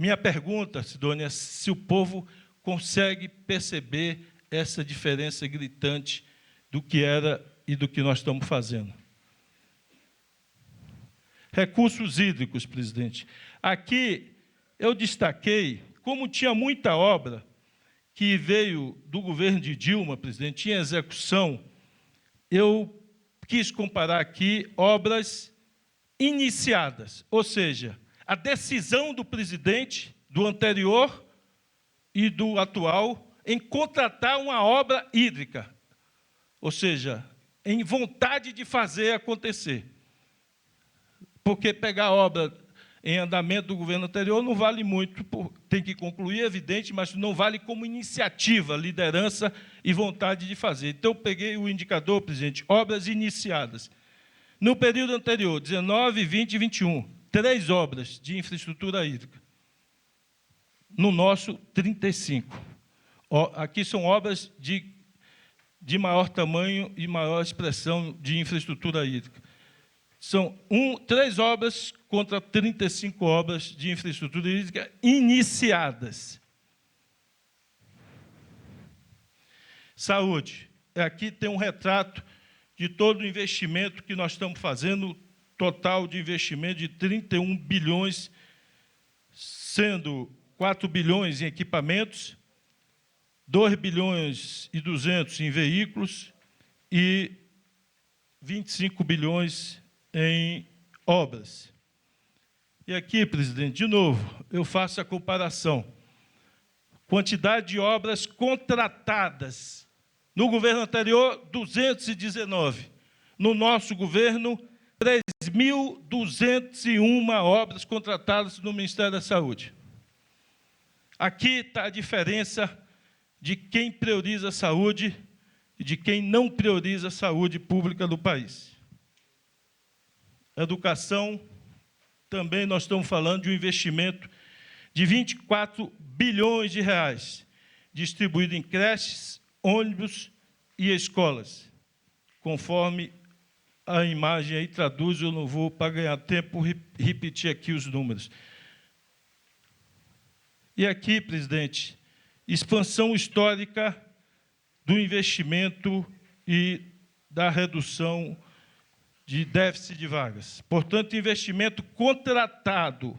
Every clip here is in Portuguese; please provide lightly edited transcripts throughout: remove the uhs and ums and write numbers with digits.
minha pergunta, Sidônia, é se o povo consegue perceber essa diferença gritante do que era e do que nós estamos fazendo. Recursos hídricos, presidente. Aqui eu destaquei, como tinha muita obra que veio do governo de Dilma, presidente, tinha execução, eu quis comparar aqui obras iniciadas, ou seja, a decisão do presidente, do anterior e do atual, em contratar uma obra hídrica, ou seja, em vontade de fazer acontecer. Porque pegar a obra em andamento do governo anterior não vale muito, tem que concluir, é evidente, mas não vale como iniciativa, liderança e vontade de fazer. Então, eu peguei o indicador, presidente, obras iniciadas. No período anterior, 19, 20 e 21, 3 obras de infraestrutura hídrica. No nosso, 35. Aqui são obras de maior tamanho e maior expressão de infraestrutura hídrica. São 3 obras contra 35 obras de infraestrutura hídrica iniciadas. Saúde. Aqui tem um retrato de todo o investimento que nós estamos fazendo, total de investimento de 31 bilhões, sendo 4 bilhões em equipamentos, 2 bilhões e 200 em veículos e 25 bilhões em obras. E aqui, presidente, de novo, eu faço a comparação. Quantidade de obras contratadas. No governo anterior, 219. No nosso governo, 3.201 obras contratadas no Ministério da Saúde. Aqui está a diferença de quem prioriza a saúde e de quem não prioriza a saúde pública do país. Educação, também nós estamos falando de um investimento de 24 bilhões de reais, distribuído em creches, ônibus e escolas, conforme a imagem aí traduz, eu não vou, para ganhar tempo, repetir aqui os números. E aqui, presidente, expansão histórica do investimento e da redução de déficit de vagas. Portanto, investimento contratado,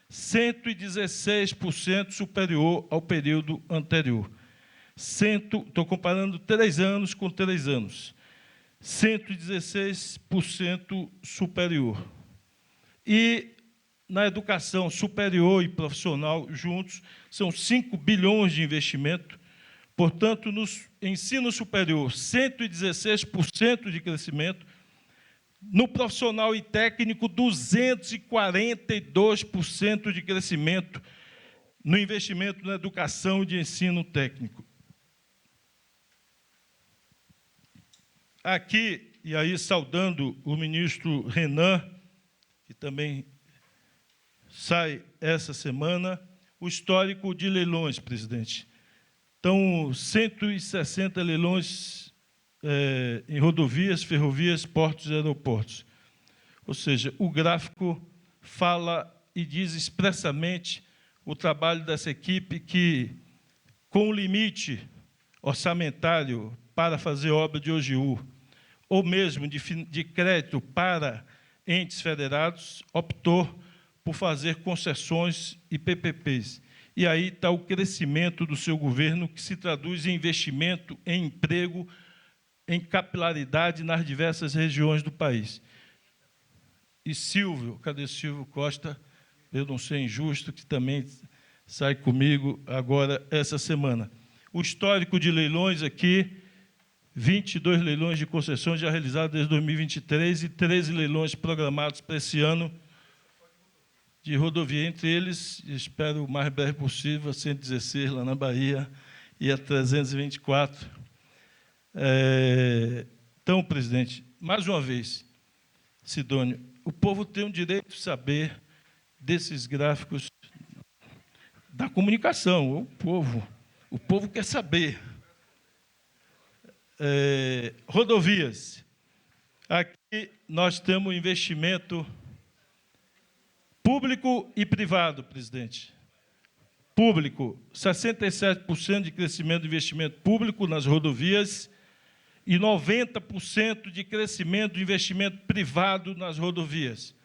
116% superior ao período anterior. Estou comparando 3 anos com 3 anos. 116% superior. E na educação superior e profissional juntos, são 5 bilhões de investimento. Portanto, no ensino superior, 116% de crescimento. No profissional e técnico, 242% de crescimento no investimento na educação de ensino técnico. Aqui, e aí saudando o ministro Renan, que também sai essa semana, o histórico de leilões, presidente. Então, 160 leilões em rodovias, ferrovias, portos e aeroportos. Ou seja, o gráfico fala e diz expressamente o trabalho dessa equipe que, com o limite orçamentário para fazer obra de OGU, ou mesmo de crédito para entes federados, optou por fazer concessões e PPPs. E aí está o crescimento do seu governo, que se traduz em investimento, em emprego, em capilaridade nas diversas regiões do país. E Silvio, cadê Silvio Costa? Eu não sei, injusto, que também sai comigo agora essa semana. O histórico de leilões aqui, 22 leilões de concessões já realizados desde 2023 e 13 leilões programados para esse ano de rodovia. Entre eles, espero o mais breve possível, a 116 lá na Bahia e a 324. Então, presidente, mais uma vez, Sidônio, o povo tem o direito de saber desses gráficos da comunicação, o povo quer saber. Rodovias. Aqui nós temos investimento público e privado, presidente. público, 67% de crescimento do investimento público nas rodovias e 90% de crescimento do investimento privado nas rodovias.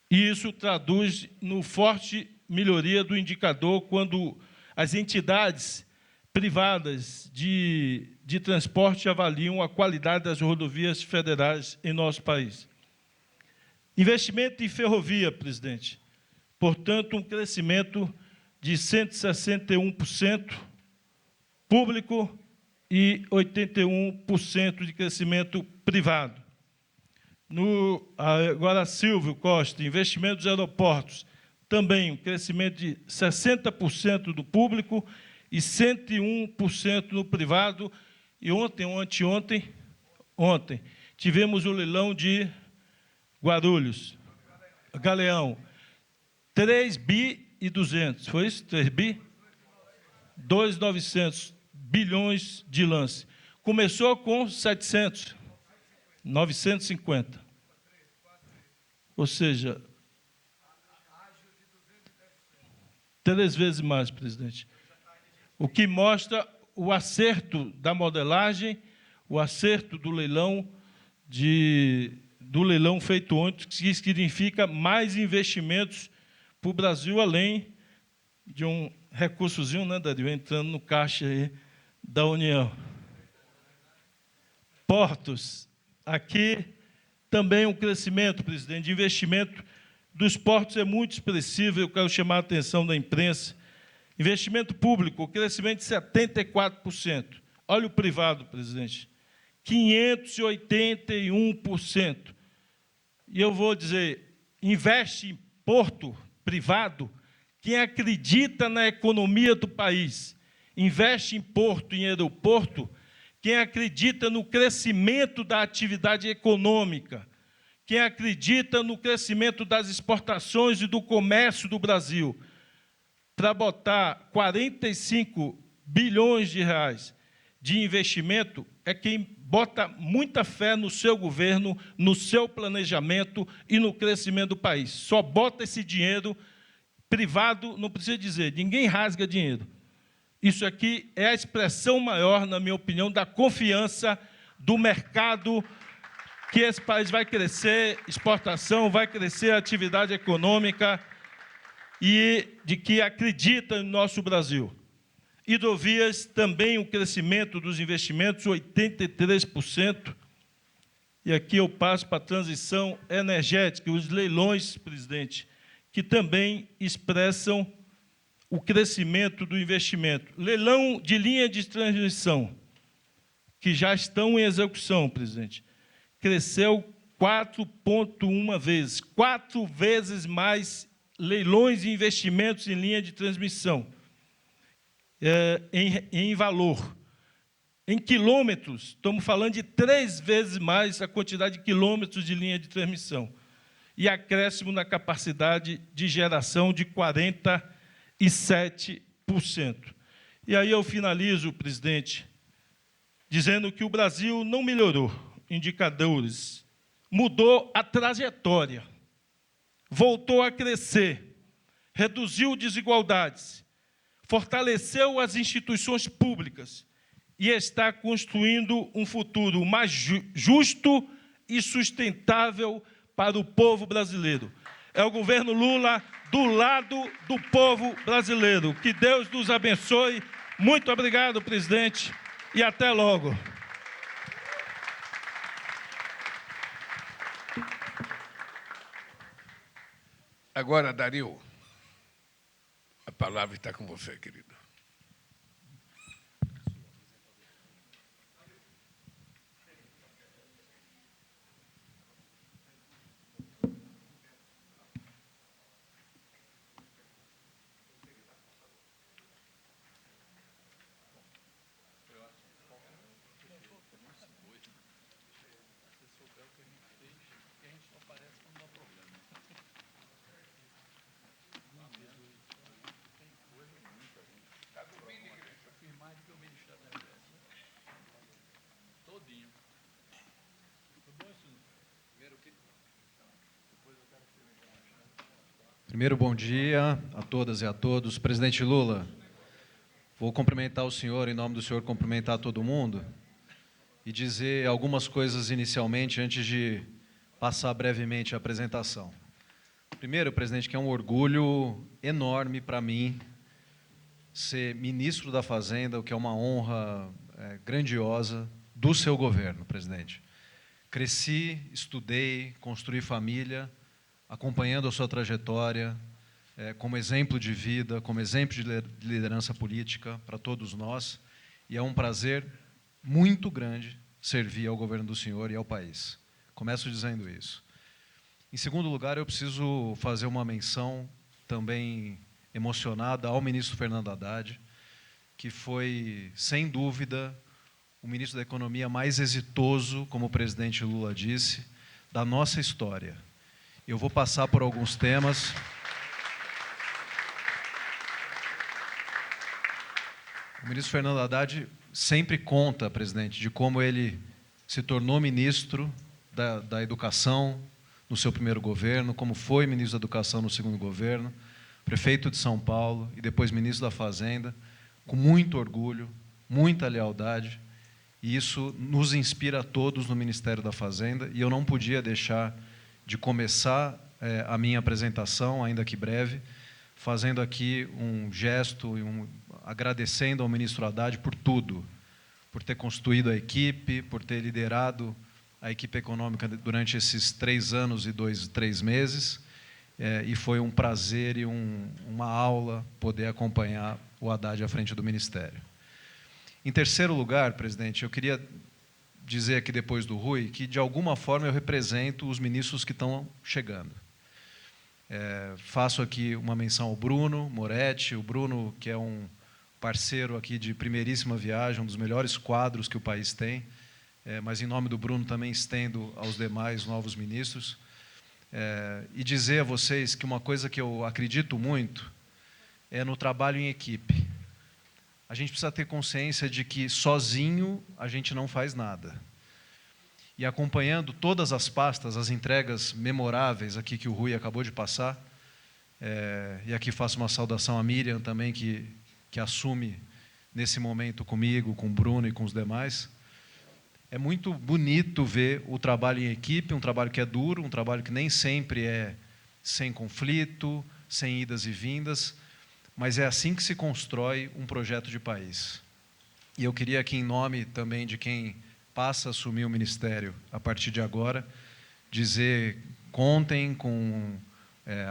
E isso traduz no forte melhoria do indicador quando as entidades privadas de transporte avaliam a qualidade das rodovias federais em nosso país. Investimento em ferrovia, presidente. Portanto, um crescimento de 161% público e 81% de crescimento privado. Agora, Silvio Costa, investimento dos aeroportos, também um crescimento de 60% do público e 101% no privado. E ontem, ou anteontem, tivemos o leilão de Guarulhos, Galeão, 3 bi e 200, foi isso? 3 bi? 2.900 bilhões de lance. Começou com 700, 950. Ou seja, 3 vezes mais, presidente. O que mostra o acerto da modelagem, o acerto do leilão feito ontem, que significa mais investimentos para o Brasil, além de um recursozinho, né, Dario, entrando no caixa aí da União. Portos, aqui também um crescimento, presidente, de investimento dos portos é muito expressivo, eu quero chamar a atenção da imprensa. Investimento público, crescimento de 74%. Olha o privado, presidente, 581%. E eu vou dizer, investe em porto privado quem acredita na economia do país. Investe em porto, em aeroporto, quem acredita no crescimento da atividade econômica, quem acredita no crescimento das exportações e do comércio do Brasil. Para botar 45 bilhões de reais de investimento, é quem bota muita fé no seu governo, no seu planejamento e no crescimento do país. Só bota esse dinheiro privado, não precisa dizer, ninguém rasga dinheiro. Isso aqui é a expressão maior, na minha opinião, da confiança do mercado, que esse país vai crescer, exportação, vai crescer a atividade econômica e de que acredita no nosso Brasil. Hidrovias, também o crescimento dos investimentos, 83%. E aqui eu passo para a transição energética, os leilões, presidente, que também expressam o crescimento do investimento. Leilão de linha de transmissão, que já estão em execução, presidente, cresceu 4,1 vezes, 4 vezes mais leilões e investimentos em linha de transmissão, em valor. Em quilômetros, estamos falando de 3 vezes mais a quantidade de quilômetros de linha de transmissão. E acréscimo na capacidade de geração de 47%. E aí eu finalizo, presidente, dizendo que o Brasil não melhorou indicadores, mudou a trajetória, voltou a crescer, reduziu desigualdades, fortaleceu as instituições públicas e está construindo um futuro mais justo e sustentável para o povo brasileiro. É o governo Lula do lado do povo brasileiro. Que Deus nos abençoe. Muito obrigado, presidente, e até logo. Agora, Dario, a palavra está com você, querido. Primeiro, bom dia a todas e a todos. Presidente Lula, vou cumprimentar o senhor, em nome do senhor, cumprimentar todo mundo e dizer algumas coisas inicialmente, antes de passar brevemente a apresentação. Primeiro, presidente, que é um orgulho enorme para mim ser ministro da Fazenda, o que é uma honra grandiosa do seu governo, presidente. Cresci, estudei, construí família, acompanhando a sua trajetória, como exemplo de vida, como exemplo de liderança política para todos nós, e é um prazer muito grande servir ao governo do senhor e ao país. Começo dizendo isso. Em segundo lugar, eu preciso fazer uma menção também emocionada ao ministro Fernando Haddad, que foi, sem dúvida, o ministro da Economia mais exitoso, como o presidente Lula disse, da nossa história. Eu vou passar por alguns temas. O ministro Fernando Haddad sempre conta, presidente, de como ele se tornou ministro da Educação no seu primeiro governo, como foi ministro da Educação no segundo governo, prefeito de São Paulo e depois ministro da Fazenda, com muito orgulho, muita lealdade, e isso nos inspira a todos no Ministério da Fazenda, e eu não podia deixar de começar a minha apresentação, ainda que breve, fazendo aqui um gesto e agradecendo ao ministro Haddad por tudo, por ter constituído a equipe, por ter liderado a equipe econômica durante esses 3 anos e 3 meses, e foi um prazer e uma aula poder acompanhar o Haddad à frente do Ministério. Em terceiro lugar, presidente, eu queria dizer aqui depois do Rui que, de alguma forma, eu represento os ministros que estão chegando. Faço aqui uma menção ao Bruno Moretti, o Bruno, que é um parceiro aqui de primeiríssima viagem, um dos melhores quadros que o país tem, mas, em nome do Bruno, também estendo aos demais novos ministros, e dizer a vocês que uma coisa que eu acredito muito é no trabalho em equipe. A gente precisa ter consciência de que sozinho a gente não faz nada. E acompanhando todas as pastas, as entregas memoráveis aqui que o Rui acabou de passar, e aqui faço uma saudação à Miriam também, que assume nesse momento comigo, com o Bruno e com os demais, é muito bonito ver o trabalho em equipe, um trabalho que é duro, um trabalho que nem sempre é sem conflito, sem idas e vindas, mas é assim que se constrói um projeto de país. E eu queria aqui, em nome também de quem passa a assumir o ministério a partir de agora, dizer, contem com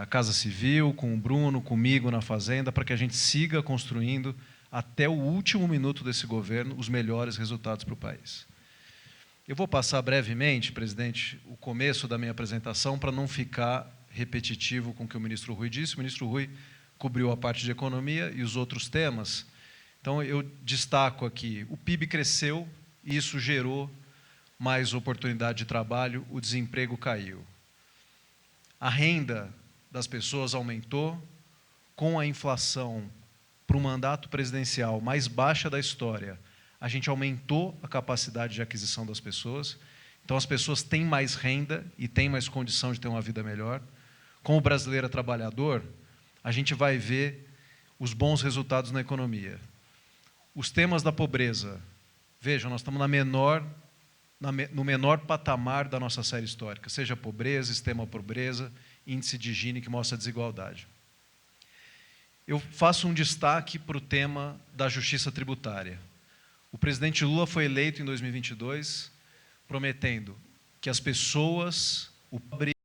a Casa Civil, com o Bruno, comigo na Fazenda, para que a gente siga construindo, até o último minuto desse governo, os melhores resultados para o país. Eu vou passar brevemente, presidente, o começo da minha apresentação, para não ficar repetitivo com o que o ministro Rui disse. O ministro Rui cobriu a parte de economia e os outros temas. Então, eu destaco aqui, o PIB cresceu e isso gerou mais oportunidade de trabalho, o desemprego caiu. A renda das pessoas aumentou, com a inflação para o mandato presidencial mais baixa da história, a gente aumentou a capacidade de aquisição das pessoas, então as pessoas têm mais renda e têm mais condição de ter uma vida melhor. Como brasileiro trabalhador, a gente vai ver os bons resultados na economia. Os temas da pobreza, vejam, nós estamos no menor patamar da nossa série histórica, seja pobreza, extrema pobreza, índice de Gini que mostra a desigualdade. Eu faço um destaque para o tema da justiça tributária. O presidente Lula foi eleito em 2022, prometendo que as pessoas, o pobre,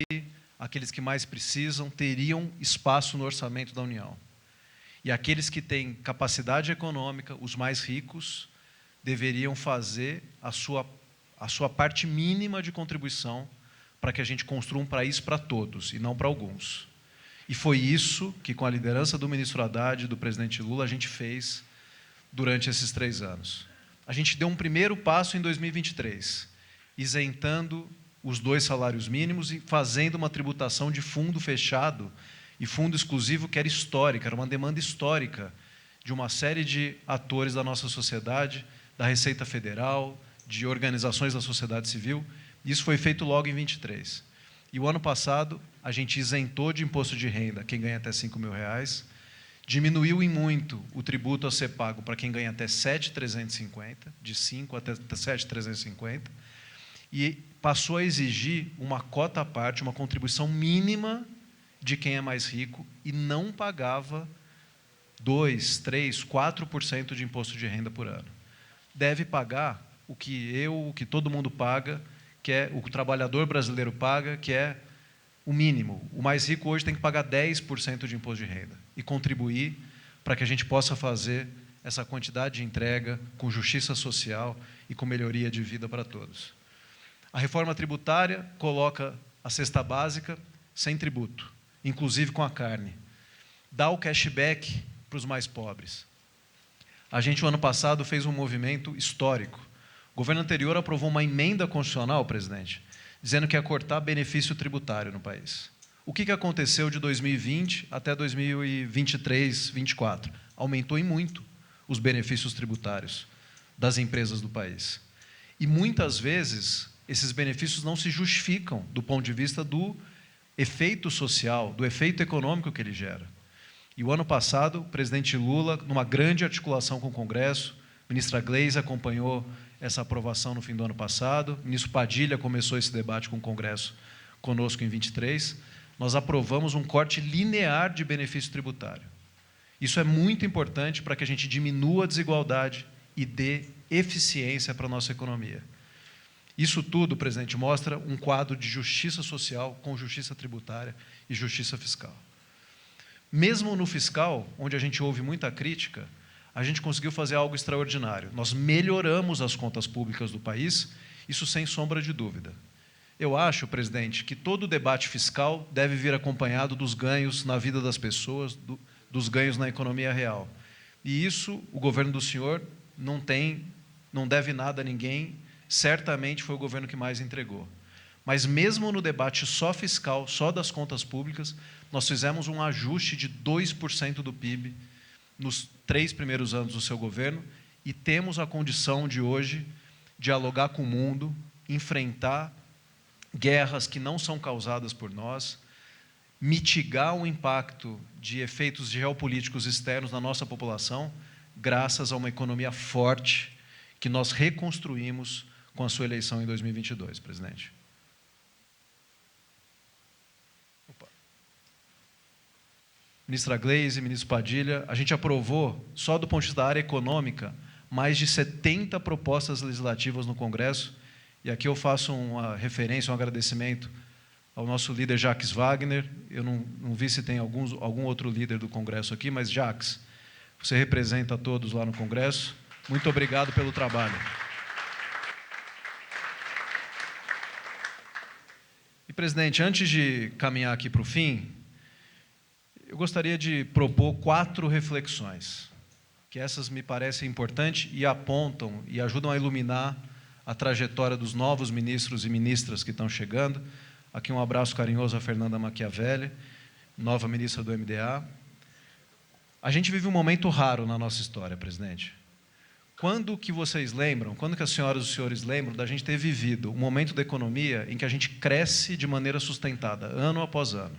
aqueles que mais precisam, teriam espaço no orçamento da União. E aqueles que têm capacidade econômica, os mais ricos, deveriam fazer a sua parte mínima de contribuição para que a gente construa um país para todos, e não para alguns. E foi isso que, com a liderança do ministro Haddad e do presidente Lula, a gente fez durante esses 3 anos. A gente deu um primeiro passo em 2023, isentando os 2 salários mínimos e fazendo uma tributação de fundo fechado e fundo exclusivo que era histórica, era uma demanda histórica de uma série de atores da nossa sociedade, da Receita Federal, de organizações da sociedade civil. Isso foi feito logo em 23. E o ano passado, a gente isentou de imposto de renda quem ganha até R$5.000, diminuiu em muito o tributo a ser pago para quem ganha até 7.350, de 5 até 7.350, e passou a exigir uma cota à parte, uma contribuição mínima de quem é mais rico, e não pagava 2, 3, 4% de imposto de renda por ano. Deve pagar o que todo mundo paga, que é o trabalhador brasileiro paga, que é o mínimo. O mais rico hoje tem que pagar 10% de imposto de renda e contribuir para que a gente possa fazer essa quantidade de entrega com justiça social e com melhoria de vida para todos. A reforma tributária coloca a cesta básica sem tributo, inclusive com a carne. Dá o cashback para os mais pobres. A gente, no ano passado, fez um movimento histórico. O governo anterior aprovou uma emenda constitucional, presidente, dizendo que ia cortar benefício tributário no país. O que aconteceu de 2020 até 2023, 2024? Aumentou em muito os benefícios tributários das empresas do país. E, muitas vezes, esses benefícios não se justificam do ponto de vista do efeito social, do efeito econômico que ele gera. E o ano passado, o presidente Lula, numa grande articulação com o Congresso, a ministra Gleisi acompanhou essa aprovação no fim do ano passado, o ministro Padilha começou esse debate com o Congresso conosco em 23, nós aprovamos um corte linear de benefício tributário. Isso é muito importante para que a gente diminua a desigualdade e dê eficiência para a nossa economia. Isso tudo, presidente, mostra um quadro de justiça social com justiça tributária e justiça fiscal. Mesmo no fiscal, onde a gente ouve muita crítica, a gente conseguiu fazer algo extraordinário. Nós melhoramos as contas públicas do país, isso sem sombra de dúvida. Eu acho, presidente, que todo debate fiscal deve vir acompanhado dos ganhos na vida das pessoas, dos ganhos na economia real. E isso, o governo do senhor não deve nada a ninguém, certamente foi o governo que mais entregou. Mas mesmo no debate só fiscal, só das contas públicas, nós fizemos um ajuste de 2% do PIB nos 3 primeiros anos do seu governo e temos a condição de hoje dialogar com o mundo, enfrentar guerras que não são causadas por nós, mitigar o impacto de efeitos geopolíticos externos na nossa população, graças a uma economia forte que nós reconstruímos com a sua eleição em 2022, presidente. Ministra Gleisi, ministro Padilha, a gente aprovou, só do ponto de vista da área econômica, mais de 70 propostas legislativas no Congresso, e aqui eu faço uma referência, um agradecimento ao nosso líder Jacques Wagner. Eu não vi se tem algum outro líder do Congresso aqui, mas Jacques, você representa a todos lá no Congresso. Muito obrigado pelo trabalho. E, presidente, antes de caminhar aqui para o fim, eu gostaria de propor 4 reflexões, que essas me parecem importantes e apontam e ajudam a iluminar a trajetória dos novos ministros e ministras que estão chegando. Aqui um abraço carinhoso a Fernanda Machiavelli, nova ministra do MDA. A gente vive um momento raro na nossa história, presidente. Quando que vocês lembram, quando que as senhoras e os senhores lembram da gente ter vivido um momento da economia em que a gente cresce de maneira sustentada, ano após ano?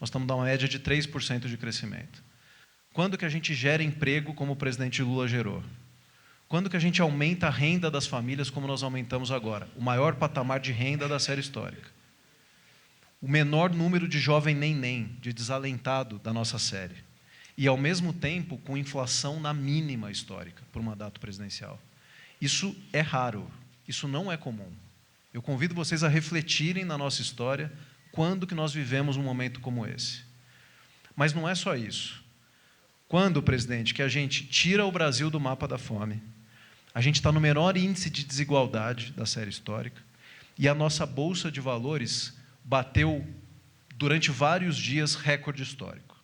Nós estamos numa média de 3% de crescimento. Quando que a gente gera emprego como o presidente Lula gerou? Quando que a gente aumenta a renda das famílias como nós aumentamos agora? O maior patamar de renda da série histórica. O menor número de jovem nem, de desalentado da nossa série. E, ao mesmo tempo, com inflação na mínima histórica para o mandato presidencial. Isso é raro, isso não é comum. Eu convido vocês a refletirem na nossa história quando que nós vivemos um momento como esse. Mas não é só isso. Quando, presidente, que a gente tira o Brasil do mapa da fome, a gente está no menor índice de desigualdade da série histórica, e a nossa Bolsa de Valores bateu, durante vários dias, recorde histórico.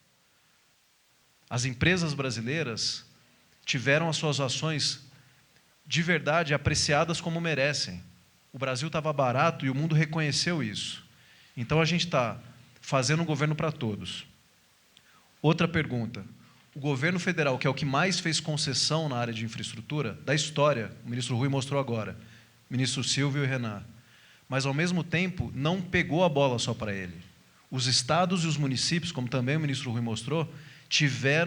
As empresas brasileiras tiveram as suas ações de verdade apreciadas como merecem. O Brasil estava barato e o mundo reconheceu isso. Então, a gente está fazendo um governo para todos. Outra pergunta. O governo federal, que é o que mais fez concessão na área de infraestrutura, da história, o ministro Rui mostrou agora, ministro Silvio e Renan, mas, ao mesmo tempo, não pegou a bola só para ele. Os estados e os municípios, como também o ministro Rui mostrou, tiveram